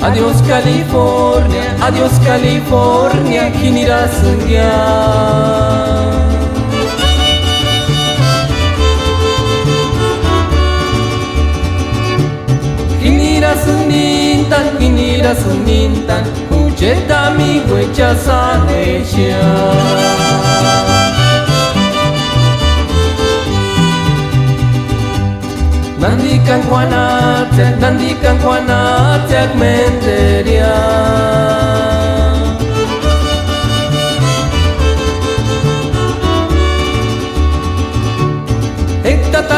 Adiós California, kinirasın ya. Kinirasın nintan, hujetami huechasan echa. Nandikan kuanatiak menderia. Hectata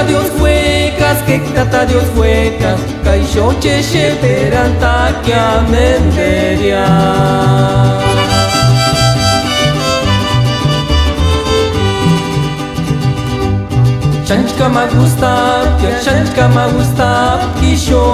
Dios huecas, caixoche sheperantakia menderia. Shanchka ma gusta, kisho.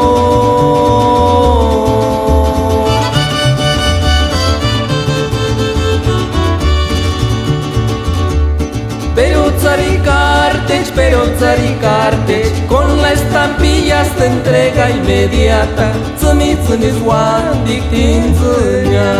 Pero tsarikartech, con la estampilla de entrega inmediata, tsumi wan diktinzunya.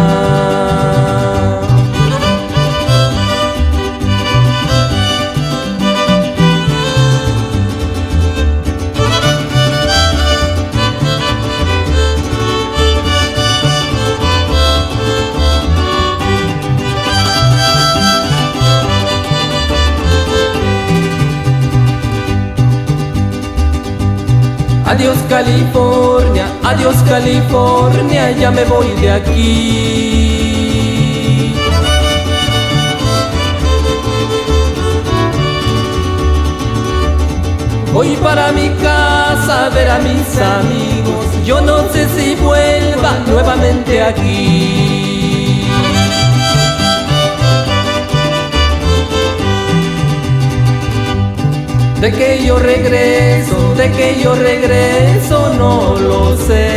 Adiós California, ya me voy de aquí. Voy para mi casa a ver a mis amigos, yo no sé si vuelva nuevamente aquí. De que yo regreso, no lo sé.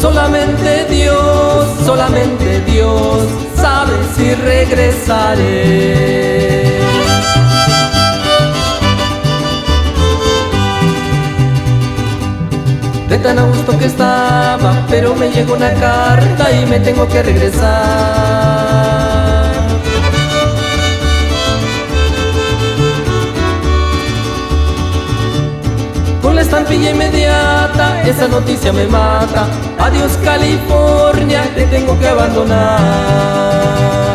Solamente Dios sabe si regresaré. De tan a gusto que estaba, pero me llegó una carta y me tengo que regresar. Con la estampilla inmediata, esa noticia me mata. Adiós California, te tengo que abandonar.